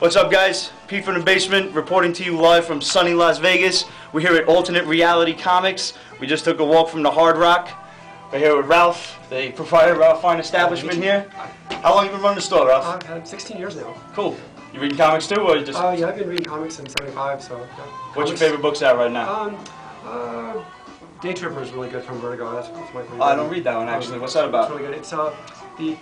What's up, guys? Pete from the basement, reporting to you live from sunny Las Vegas. We're here at Alternate Reality Comics. We just took a walk from the Hard Rock. We're here with Ralph, the proprietor of our fine establishment here. How long have you been running the store, Ralph? I've had 16 years now. Cool. You reading comics too, or you just? Yeah, I've been reading comics since '75, so. Yeah. What's your favorite books out right now? Day Tripper is really good from Vertigo. That's my favorite. I don't read that one actually. What's that about? It's really good. It's the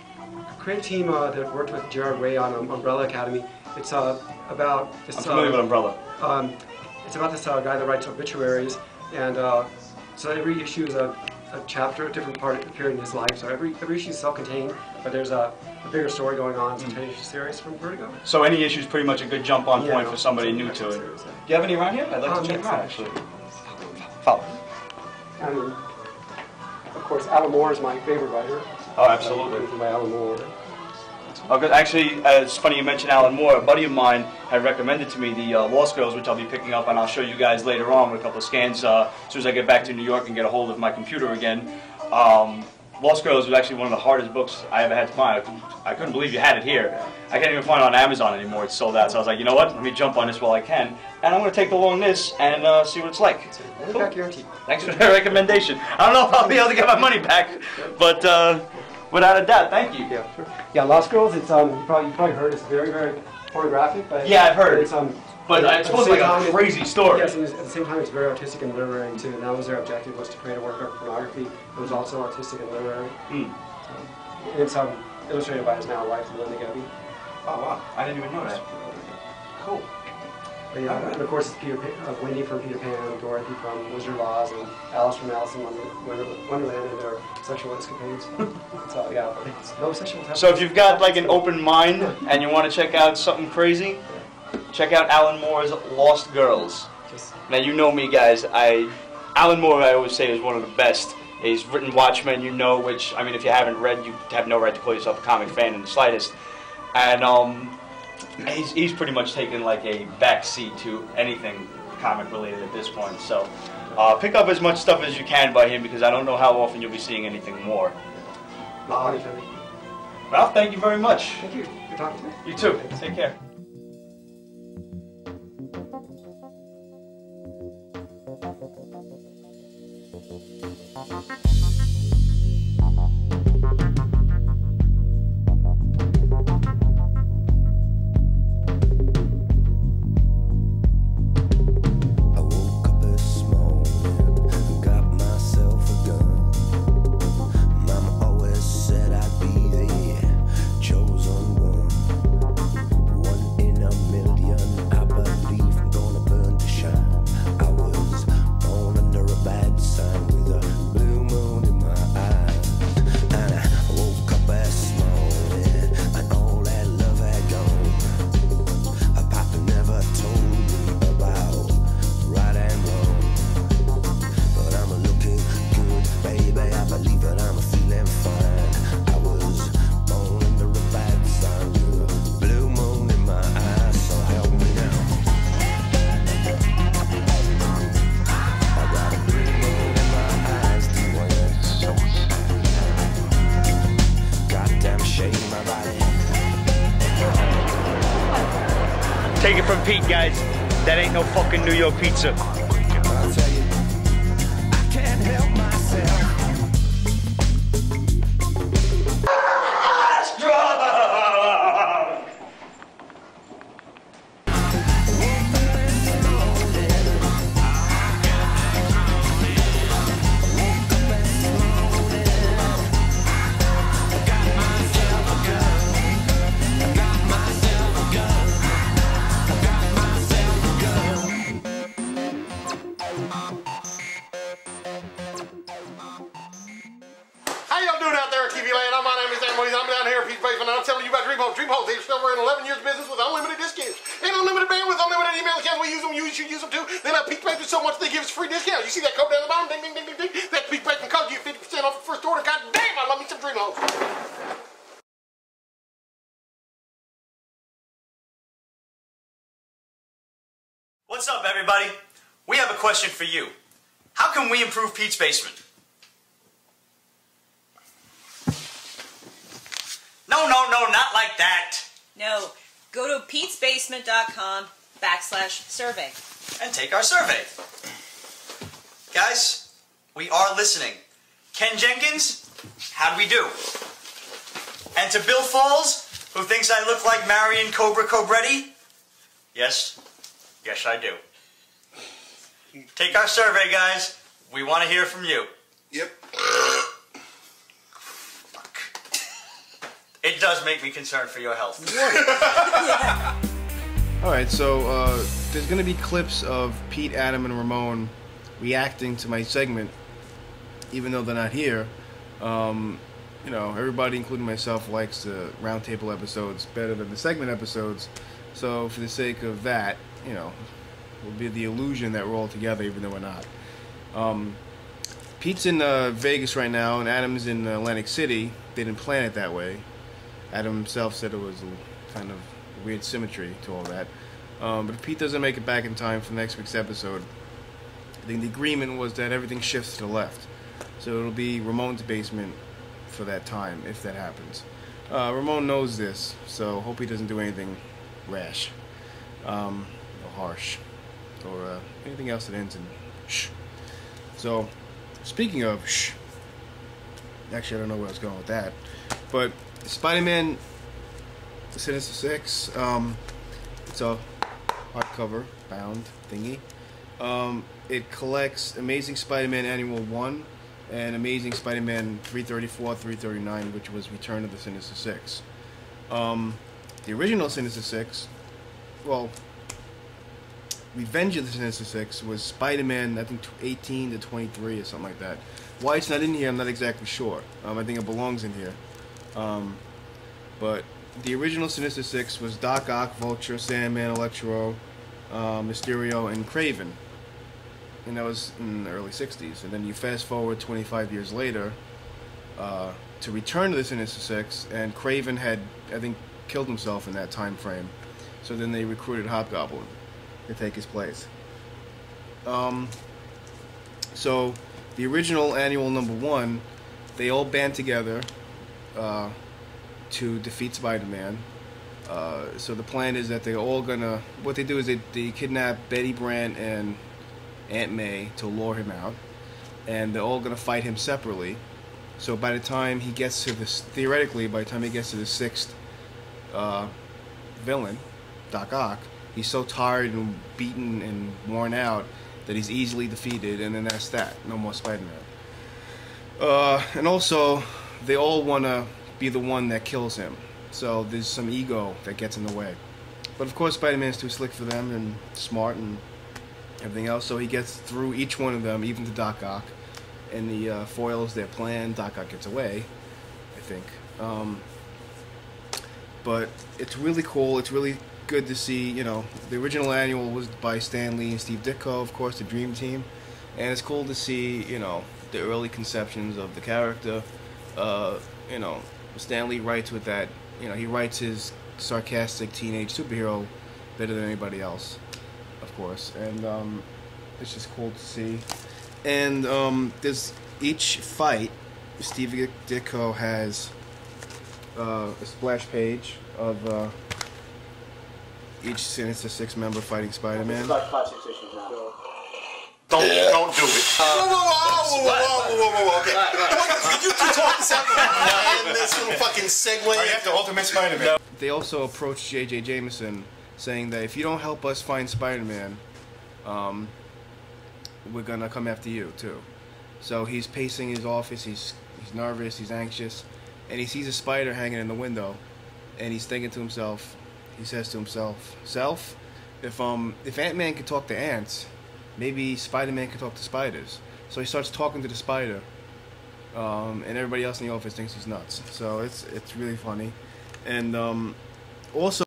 creative team that worked with Gerard Way on Umbrella Academy. It's about this. I'm familiar with Umbrella. It's about this guy that writes obituaries, and so every issue is a chapter, a different period in his life. So every issue is self-contained, but there's a bigger story going on. It's a 10-issue series from Vertigo. So any issue is pretty much a good jump-on point for somebody new to it. Series, yeah. Do you have any around here? I'd like to check them out, actually. Follow. And of course, Alan Moore is my favorite writer. Oh, absolutely. By Alan Moore. Oh, good. Actually, it's funny you mentioned Alan Moore. A buddy of mine had recommended to me the Lost Girls, which I'll be picking up, and I'll show you guys later on with a couple of scans as soon as I get back to New York and get a hold of my computer again. Lost Girls was actually one of the hardest books I ever had to find. I couldn't believe you had it here. I can't even find it on Amazon anymore. It's sold out. So I was like, you know what? Let me jump on this while I can. And I'm going to take along this and see what it's like. Money back guarantee. Thanks for the recommendation. I don't know if I'll be able to get my money back, but without a doubt, thank you. Yeah, sure. Yeah, Lost Girls. It's you probably heard it's very, very pornographic, but yeah, I've heard. It's it's supposed to be like a crazy story. Yes, and at the same time, it's very artistic and literary too. And that was their objective, was to create a work of pornography. It was also artistic and literary. Mm. And it's illustrated by his now wife, Linda Gabby. Oh wow, I didn't even know that. Cool. But yeah, and of course it's Wendy from Peter Pan, Dorothy from Wizard of Oz, and Alice from Alice in Wonderland and their sexual escapades. So yeah, no sexual. So if you've got like an open mind and you want to check out something crazy, check out Alan Moore's Lost Girls. Now you know me, guys. Alan Moore, I always say, is one of the best. He's written Watchmen, you know, which, I mean, if you haven't read, you have no right to call yourself a comic fan in the slightest. And he's pretty much taken like a back seat to anything comic related at this point. So pick up as much stuff as you can by him, because I don't know how often you'll be seeing anything more. Ralph, thank you very much. Thank you. Good talking to you. You too. Take care. Take it from Pete, guys. That ain't no fucking New York pizza. I'll tell you, I can't help myself. I'm down here at Pete's Basement, and I'm telling you about Dream Homes. Dream Homes, they're still running 11 years business with unlimited discounts. And unlimited bandwidth, unlimited email accounts. We use them, you should use them too. They love Pete's Basement so much they give us free discounts. You see that code down the bottom? Ding, ding, ding, ding, ding. That's Pete's Basement code. You get 50% off the first order. God damn, I love me some Dream Homes. What's up, everybody? We have a question for you. How can we improve Pete's Basement? No, not like that. No, Go to petesbasement.com/survey. And take our survey. Guys, we are listening. Ken Jenkins, how'd we do? And to Bill Falls, who thinks I look like Marion Cobra Cobretti, yes, I do. Take our survey, guys. We want to hear from you. Yep. Fuck. It does make me concerned for your health. Alright, so there's going to be clips of Pete, Adam, and Ramon reacting to my segment, even though they're not here. You know, everybody, including myself, likes the roundtable episodes better than the segment episodes. So for the sake of that, you know, it will be the illusion that we're all together, even though we're not. Pete's in Vegas right now, and Adam's in Atlantic City. They didn't plan it that way. Adam himself said it was a kind of weird symmetry to all that. But if Pete doesn't make it back in time for next week's episode, I think the agreement was that everything shifts to the left. So it'll be Ramon's basement for that time, if that happens. Ramon knows this, so hope he doesn't do anything rash, or harsh, or anything else that ends in shh. So, speaking of shh, actually I don't know where I was going with that, but Spider-Man Sinister 6, it's a hardcover bound thingy. It collects Amazing Spider-Man Annual 1 and Amazing Spider-Man 334, 339, which was Return of the Sinister Six. The original Sinister Six, well, Revenge of the Sinister Six was Spider-Man, I think 18 to 23 or something like that. Why it's not in here, I'm not exactly sure. I think it belongs in here. But the original Sinister Six was Doc Ock, Vulture, Sandman, Electro, Mysterio, and Kraven. And that was in the early 60s. And then you fast forward 25 years later to Return to the Sinister Six, and Kraven had, I think, killed himself in that time frame. So then they recruited Hobgoblin to take his place. So the original annual #1, they all band together to defeat Spider-Man. So the plan is that they're all gonna, what they do is they kidnap Betty Brant and Aunt May to lure him out, and they're all gonna fight him separately. So by the time he gets to this, theoretically, by the time he gets to the sixth villain, Doc Ock, he's so tired and beaten and worn out that he's easily defeated, and then that's that. No more Spider-Man. And also, they all want to be the one that kills him. So there's some ego that gets in the way. But of course, Spider-Man's too slick for them and smart and everything else, so he gets through each one of them, even to Doc Ock, and the foils their plan. Doc Ock gets away, I think. But it's really cool. It's really good to see, you know, the original annual was by Stan Lee and Steve Ditko, of course, the Dream Team, and it's cool to see, you know, the early conceptions of the character. You know, Stan Lee writes with that, you know, he writes his sarcastic teenage superhero better than anybody else, of course, and it's just cool to see. And there's each fight, Steve Ditko has a splash page of each Sinister Six member fighting Spider-Man. Don't do it. Whoa, okay. Did you two talk this out in this little fucking segue? I have to Ultimate Spider-Man. They also approached J.J. Jameson saying that if you don't help us find Spider-Man, we're gonna come after you too. So he's pacing his office, he's nervous, he's anxious, and he sees a spider hanging in the window, and he's thinking to himself, he says to himself, "Self, if Ant-Man could talk to ants, maybe Spider-Man could talk to spiders." So he starts talking to the spider, and everybody else in the office thinks he's nuts. So it's really funny. And also